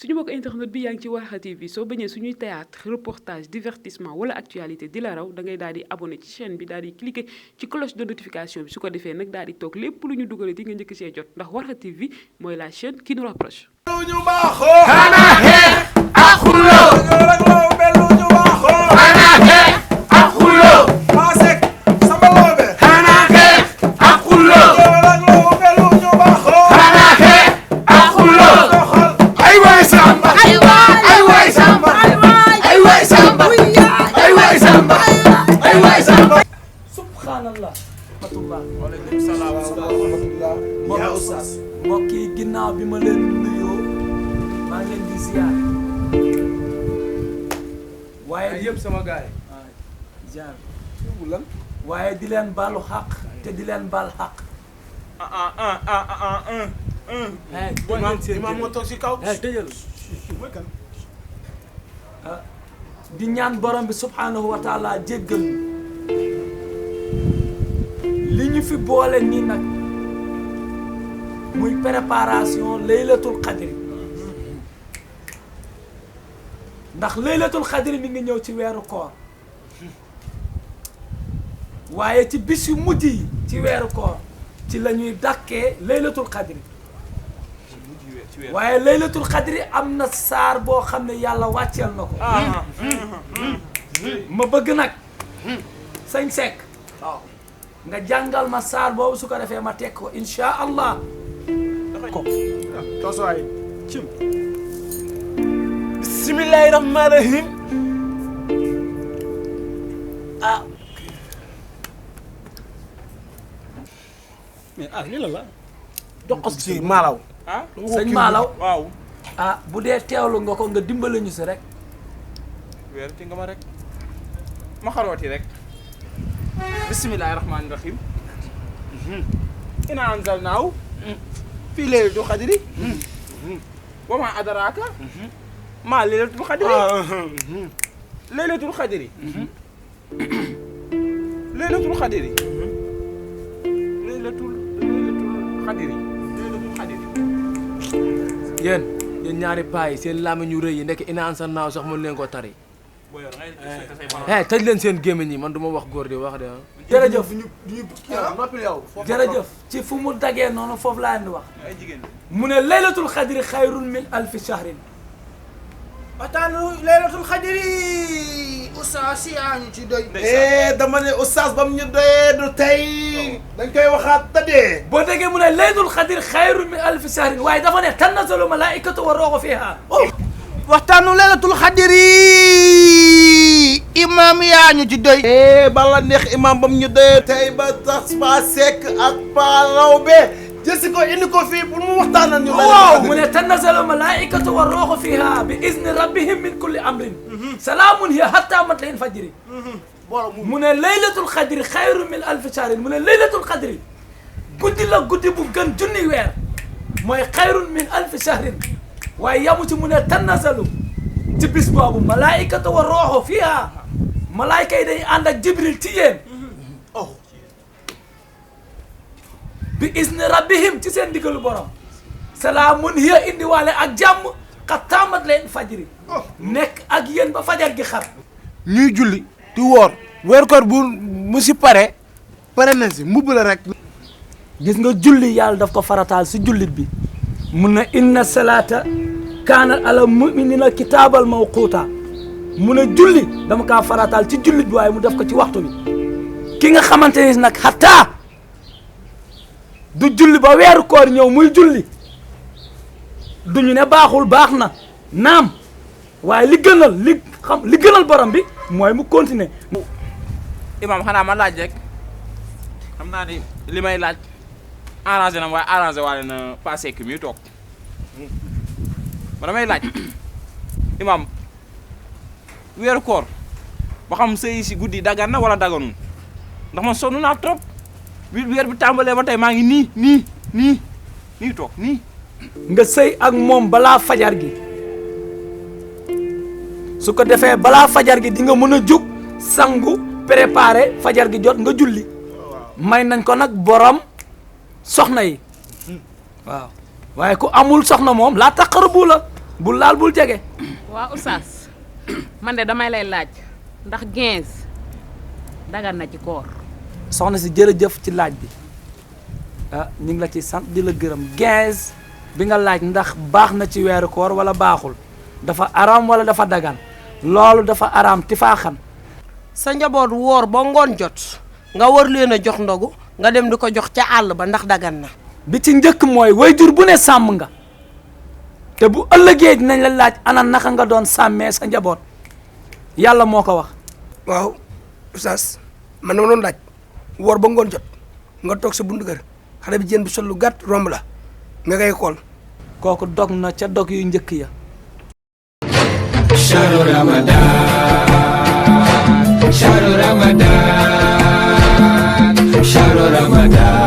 suñu bokk internet bi yaa ngi ci Warkha TV soo bañee suñuy théâtre reportage divertissement wala actualité di la raw da ngay daal di abonné ci chaîne bi daal di cliquer ci cloche de notification bi su ko defee nag daal di toog lépp lu ñu dugalee di nga njëkk see jot ndax Warkha TV mooy la chaîne qui nous rapproche. subhanallah matullah waaleykum salaam wa rahmatullah yaa oustaz mbokk yi ginnaaw bi ma leen nuyoo maa ngi leen di ziar waaye yëpp sama gaay ziar bu lan waaye di leen baalu xaq te di leen baal xaq imaam moo toog si kaw tëjal di ñaan borom bi subhanahu wa taala jéggal ñu li ñu fi boole nii nag muy préparation laylatul xadri ndax laylatul xadri mi ngi ñëw ci weeru koor waaye ci bis yu mujj yi ci weeru koor ci la ñuy dàkkee laylatul xadri waaye laylatul xadri am na saar boo xam ne yàlla wàcceel na ko ma bëgg nag sañ sekk nga jàngal ma saar boobu su ko defee ma teg ko insha allah ko toosuwaay cim bismillahi rahmaani rahim mais lii la jox ko si maalaw sëñ maalaw waaw bu dee teewlu nga ko nga dimbale ñu si rek weer ti nga ma rek ma xarooti rek bismillahi rahmaani rahim ina anzalnaahu fii laylatul qadri wa ma adraaka ma laylatul qadri laylatul qadri laylatul qadri laylatul qadri yéen ñaari paa yi seen làmmiñ ñu rëy yi nekk ina ansa naaw sax mën leen ko tari tëj leen seen gémmiñ yi man du ma wax góor di wax de jërëjëf noppi yow jërëjëf ci fu mu dagee noonu foofu laa leen di wax mu ne laylatul xadri xayrun min alfi shahrin waxtaanu laylatul xadri oustaz yaa ñu ci doy dama ne oustaz bam ñu doyee du tey dañ koy waxaat tëddee boo déggee mu ne laylatul xadri xayrun min alfi shahrin waaye dafa ne tanazzalu malaikatu wa ruuhu fiha waxtaanu laylatul xadri imam yaa ñu ci doy bala neex imam bam ñu doyee tey ba tax ba sekk ak paalaw be jësi ko indi ko fii pour mu waxtaanal ñu waaw mu ne tanazzalu malaikatu wa ruuhu fiha bi izni rabbihim min kulli amrin salaamun hiya hatta matla'il fajri mu ne laylatul xadri xayrun min alfi shahrin mu ne laylatul xadri guddi la guddi bu gën junni weer mooy xayrun min alfi shahrin waaye yamu ci mu ne tanazzalu ci bis boobu malaikatu wa ruuhu fiha malaayka yi dañuy ànd ak jibril ci yéen bi izni rabbihim ci seen ndigalu borom salaamun hiya indiwaale ak jàmm xat taamat leen fajri nekk ak yéen ba fajar gi xar ñuy julli di woor weer koor bu mu si pare na si mbubb la rek gis nga julli yàlla daf ko farataal si jullit bi mun na inna salaata kaana ala muminina kitaabal mawquuta mu ne julli dama kaa farataal ci jullit bi waaye mu def ko ci waxtu bi ki nga xamante ni nag xataa du julli ba weeru koor ñëw muy julli duñu ne baaxul baax na naam waaye li gënal borom bi mooy mu continuer imam xanaa ma laaj rek xam naa ni li may laaj arrangé na waaye arrangé waale na passé ki muy toog ma damay laaj imam weeru koor ba xam sëy si guddi dagan na wala daganul ndax man sonn naa trop weer bi tàmbalee ba tey maa ngi nii toog nii nga sëy ak moom balaa fajar gi su ko defee balaa fajar gi di nga mën a jug sangu préparé fajar gi jot nga julli may nañ ko nag borom soxna yi waaw waaye ku amul soxna moom laa taqarabu la bul laal bul jege. waa oustaz man de damay lay laaj ndax 15 dagan na ci koor. soxna si jërëjëf ci laaj bi ah ñu ngi la ci sant di la gërëm 15 bi nga laaj ndax baax na ci weeru koor wala baaxul dafa araam wala dafa dagan loolu dafa araam tifaaxan. sa njaboot woor ba ngoon jot nga war leen a jox ndogu nga dem di ko jox ca àll ba ndax dagan na. bi ci njëkk mooy wayjur bu ne sàmm nga te bu ëllëgee dinañ la laaj ana naka nga doon sàmmee sa njaboot yàlla moo ko wax. waaw oustaz man dama doon laaj woor ba ngoon jot nga toog sa buntu kër xale bi jën bi sol lu gàtt romb la nga koy xool. kooku dog na ca dog yu njëkk ya. شهر رمضان شهر رمضان